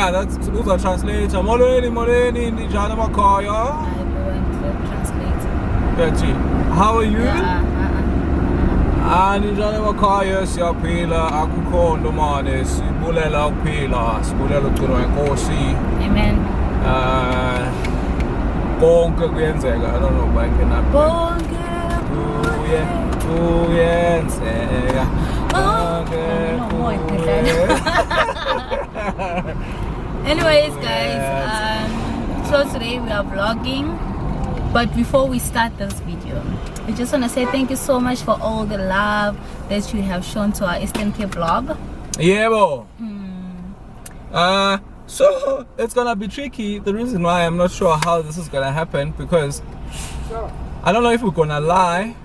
Yeah, that's Uza translator. Molweni, Nijana Makoya. I don't translate. Betty, how are you? Yeah. Nijana Makoya, Siapila, Akukondo Mane, Sibulela Pila, Sibulelo Kuno Enkosi. Amen. Bonke kuyenzeka, I don't know why I cannot. Bonke. Kuyenzeka. Anyways, guys, so today we are vlogging, but before we start this video, I just want to say thank you so much for all the love that you have shown to our Eastern Cape vlog. Yeah, bo. So it's gonna be tricky. The reason why I'm not sure how this is gonna happen, because I don't know if we're gonna lie.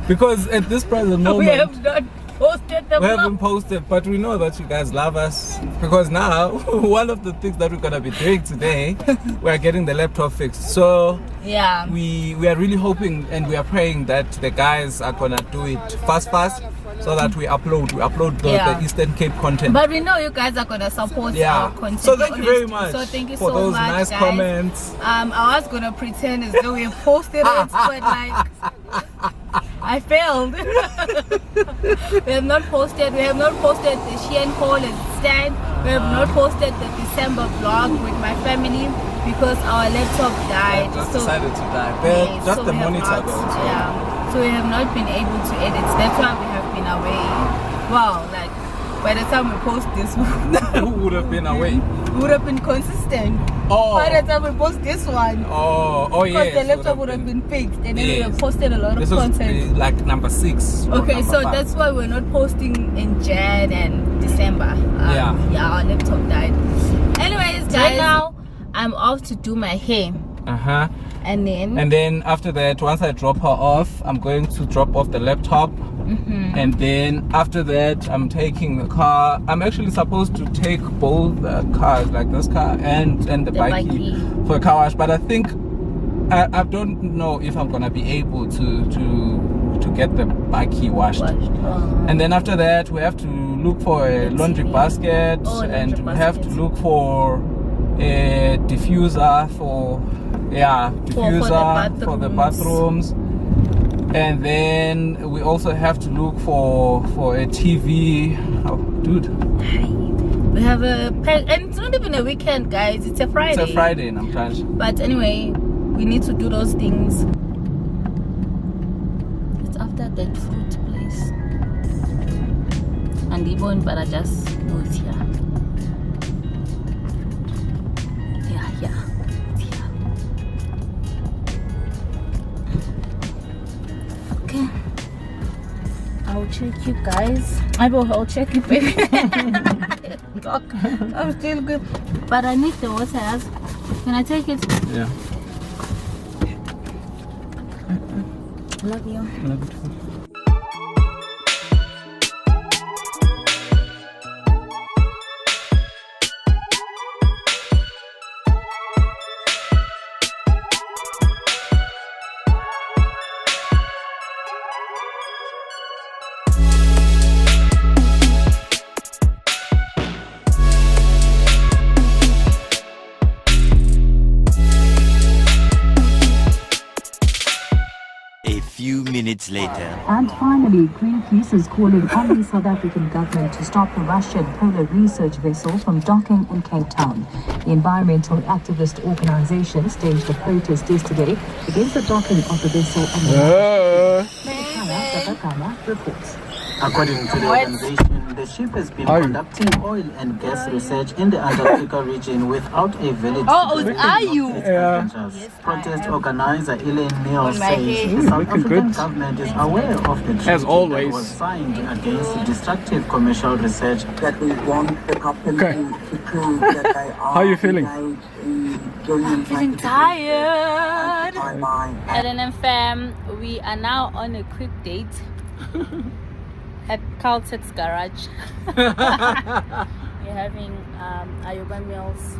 Because at this present moment We have not posted the we vlog. haven't posted, but we know that you guys love us, because now one of the things that we're gonna be doing today, we are getting the laptop fixed. So Yeah. we are really hoping and we are praying that the guys are gonna do it fast, so that we upload the Eastern Cape content. But we know you guys are gonna support our content. So thank you very much So thank you for so those much, nice guys. comments. I was gonna pretend as though we have posted it, but like I failed. We have not posted the Shein haul as it stands. We have not posted the December vlog with my family because our laptop died. I just So decided to die. yeah, Just so the we have monitor not, though. So. Yeah. So we have not been able to edit. That's why we have been away. Wow, like by the time we post this, Who would have been away? we would have been consistent. Oh. By the time we post this one, Oh yeah. because the laptop would have been fixed, and then we have posted a lot of This content. was like number 6. or Okay, number so 5. that's why we're not posting in Jan and December. Yeah, our laptop died. Anyways, guys, right now I'm off to do my hair, and then after that, once I drop her off, I'm going to drop off the laptop. And then after that, I'm taking the car. I'm actually supposed to take both the cars, like this car and the bikey for a car wash. But I think I don't know if I'm gonna be able to get the bikey washed. And then after that, we have to look for a laundry basket, and we have to look for a diffuser for the bathrooms. And then we also have to look for a TV. Oh, dude. We have and it's not even a weekend, guys. It's a Friday. It's a Friday, and I'm trying to. But anyway, we need to do those things. It's after that fruit place. And even, but I just know it's here. Yeah. Okay, I'll check you guys. I'll check you, baby. I'm still good, but I need the water. Can I take it? Yeah. Love you. Love you too. Minutes later. And finally, Greenpeace is calling on the South African government to stop the Russian polar research vessel from docking in Cape Town. The environmental activist organization staged a protest yesterday against the docking of the vessel on the reports. According to the organization, the ship has been conducting oil and gas research in the Antarctica region without a valid Protest organizer ElenemFam says the South African government is aware of the treaty that was signed against destructive commercial research. That we want the company to prove that they are. How are you feeling? I'm feeling tired. ElenemFam, we are now on a quick date at Caltex garage. We're having Ayoba meals.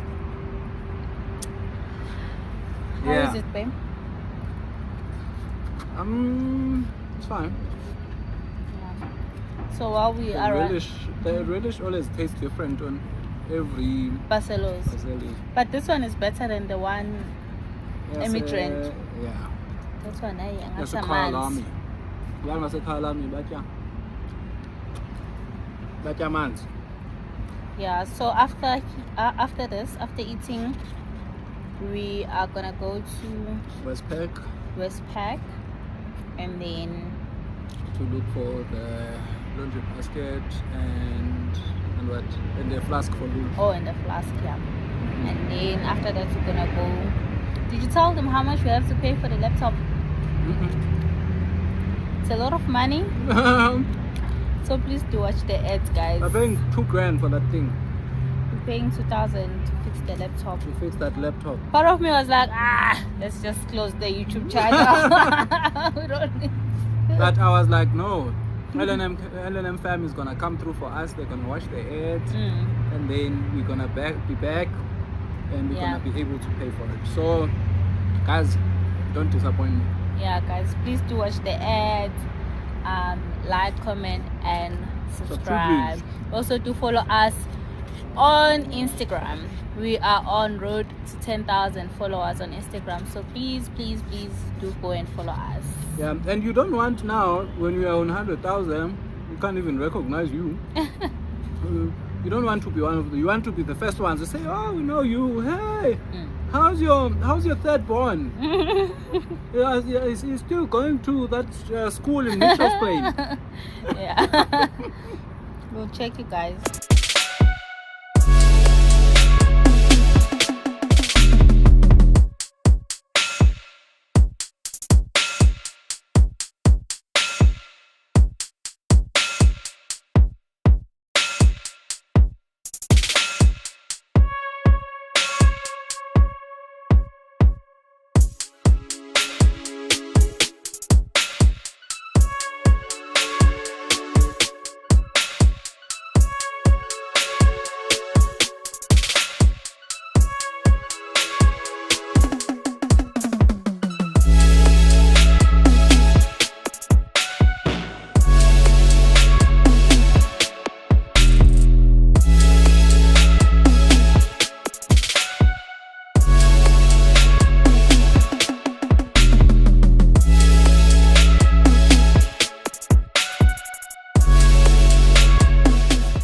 How is it, babe? It's fine. So while we are the relish always tastes different on every Barcelos. Barcelos. But this one is better than the one immigrant. Yeah. This one, That's a Colabs. That's a Colabs, but man's. Yeah. So after eating, we are gonna go to Westpac, and then to look for the laundry basket and what? And the flask for lube. Oh, and the flask, yeah. And then after that, we're gonna go. Did you tell them how much we have to pay for the laptop? It's a lot of money. So please do watch the ads, guys. I'm paying $2,000 for that thing. We're paying 2,000 to fix the laptop. To fix that laptop. Part of me was like, let's just close the YouTube channel. We don't need. But I was like, no. ElenemFam is gonna come through for us. They're gonna watch the ads, and then we're gonna be back, and we're gonna be able to pay for it. So, guys, don't disappoint me. Yeah, guys, please do watch the ads, like, comment, and subscribe. Also, do follow us on Instagram. We are on road to 10,000 followers on Instagram. So please do go and follow us. Yeah, and you don't want now, when you are on 100,000, we can't even recognize you. You don't want to be one of the, you want to be the first ones to say, oh, we know you. Hey, how's your third born? He's still going to that school in Mitchell's Plain. Yeah. We'll check you guys.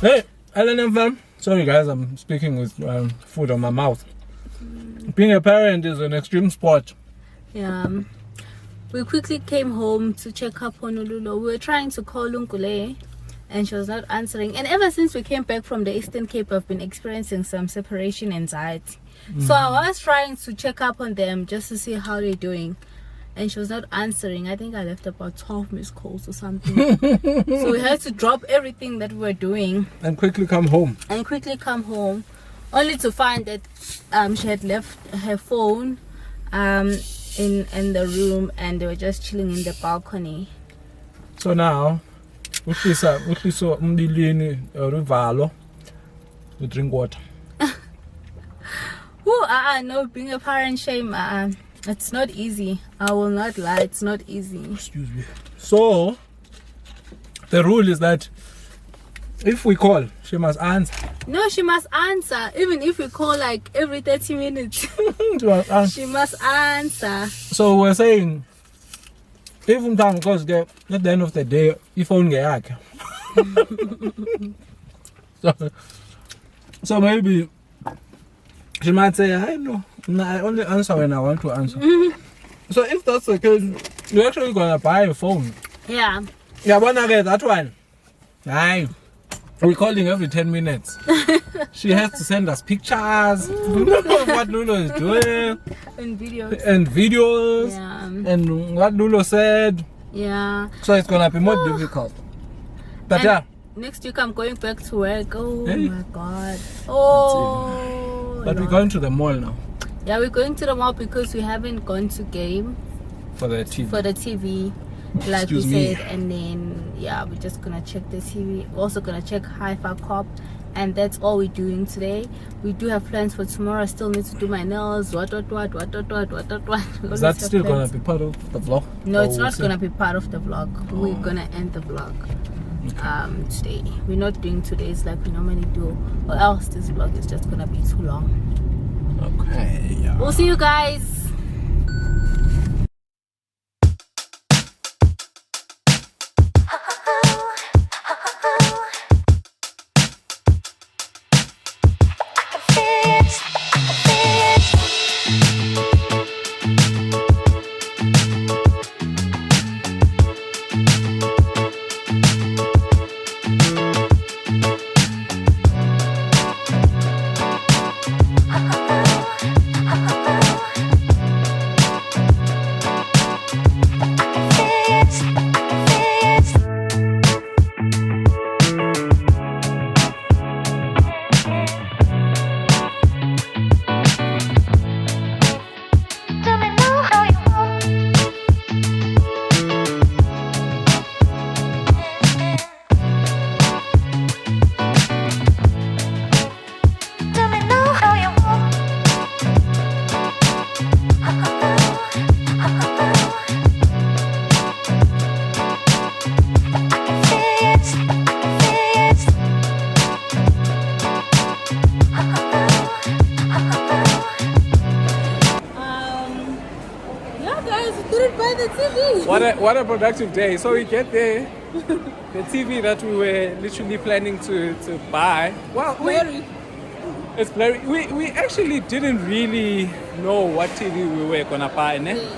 Hey, ElenemFam. Sorry guys, I'm speaking with food on my mouth. Being a parent is an extreme sport. Yeah. We quickly came home to check up on Ululo. We were trying to call Nkule and she was not answering. And ever since we came back from the Eastern Cape, I've been experiencing some separation anxiety. So I was trying to check up on them just to see how they're doing. And she was not answering. I think I left about 12 missed calls or something. So we had to drop everything that we were doing and quickly come home. Only to find that she had left her phone in the room and they were just chilling in the balcony. So now we drink water. No, being a parent, shame. It's not easy. I will not lie, it's not easy. Excuse me. So the rule is that if we call, she must answer. No, she must answer. Even if we call like every 30 minutes, she must answer. So we're saying, if because at the end of the day, if only so maybe she might say, I know, I only answer when I want to answer. So if that's the case, you're actually gonna buy a phone. Yeah. Yeah, wanna get that one? Aye. We're calling every 10 minutes. She has to send us pictures of what Lulo is doing. And videos. Yeah. And what Lulo said. Yeah. So it's gonna be more difficult. But yeah. Next week I'm going back to work. Oh my god. But we're going to the mall now. Yeah, we're going to the mall because we haven't gone to game for the TV. Like we said, and then yeah, we're just gonna check the TV. We're also gonna check Hi-Fi Cop, and that's all we're doing today. We do have plans for tomorrow. I still need to do my nails. What. Is that still gonna be part of the vlog? No, it's not gonna be part of the vlog. We're gonna end the vlog. today. We're not doing today's like we normally do, or else this vlog is just gonna be too long. Okay, yeah. We'll see you guys. What a productive day. So we get the TV that we were literally planning to buy. Well, it's blurry. We actually didn't really know what TV we were gonna buy, ne? Yes.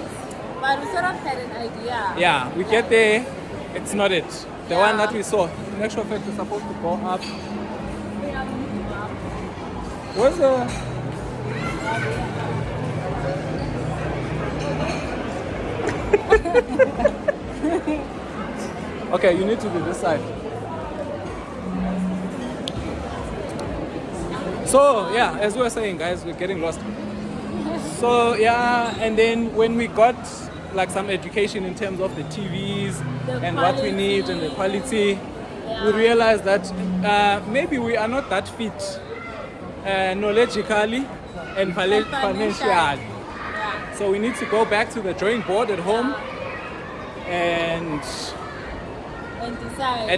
But we sort of had an idea. Yeah, we get there, it's not it. The one that we saw. In actual fact, it's supposed to go up. What's the... Okay, you need to do this side. So yeah, as we were saying, guys, we're getting lost. So yeah, and then when we got like some education in terms of the TVs and what we need and the quality, we realized that maybe we are not that fit knowledgeably and financially. So we need to go back to the drawing board at home and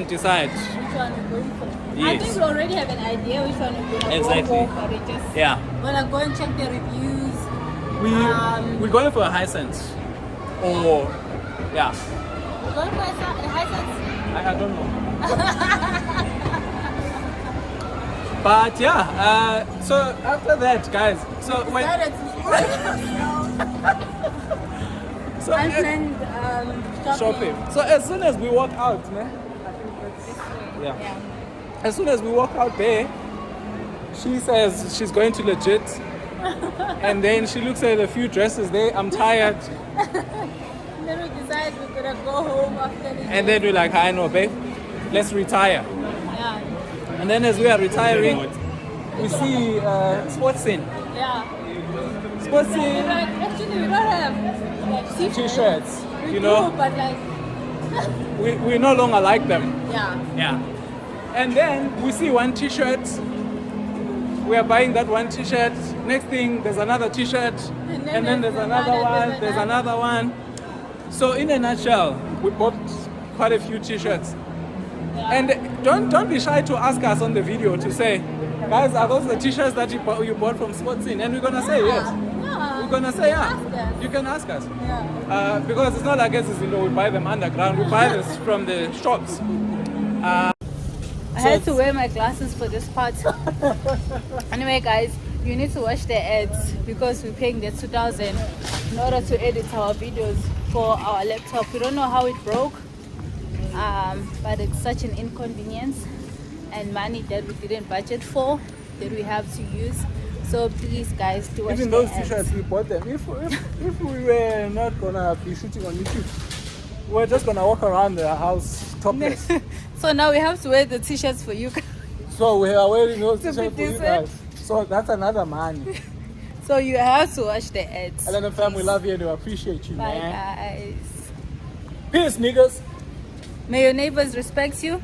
decide which one we're going for. Yes. I think we already have an idea which one we're going to go for, but we just want to go and check the reviews. We're going for a Hisense. Or yeah. We're going for a Hisense? I don't know. But yeah, so after that, guys, so when so unplanned shopping. So as soon as we walk out, I think that's yeah. As soon as we walk out there, she says she's going to legit, and then she looks at a few dresses there. I'm tired. And then we decide we're gonna go home after the and then we're like, I know, babe, let's retire. Yeah. And then as we are retiring, we see Sports Scene. Yeah. Sports Scene. Like, actually, we don't have like t-shirts, we you know. do, but like we no longer like them. yeah. Yeah. And then we see one t-shirt. We are buying that one t-shirt. Next thing, there's another t-shirt. And then there's another one. There's another one. So in a nutshell, we bought quite a few t-shirts. Yeah. And don't be shy to ask us on the video to say, guys, are those the t-shirts that you bought from Sports Scene? And we're gonna say yes. Yeah. We're gonna say yeah. You can ask us. Yeah. Because it's not like us, you know, we buy them underground. We buy this from the shops. I had to wear my glasses for this part. Anyway, guys, you need to watch the ads because we're paying the 2,000 in order to edit our videos for our laptop. We don't know how it broke, but it's such an inconvenience and money that we didn't budget for that we have to use. So please, guys, do watch even the those ads. t-shirts we bought them. If we were not gonna be shooting on YouTube, we're just gonna walk around the house topless. So now we have to wear the t-shirts for you guys. So we are wearing those To be t-shirts for you decent. guys. So that's another money. So you have to watch the ads. ElenemFam, we love you and we appreciate you, Bye, man. guys. Peace, niggas. May your neighbors respect you.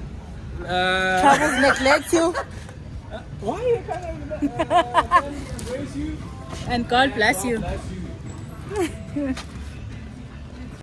Uh, Troubles neglect you. why you kind of embrace you? And God bless you. God bless you.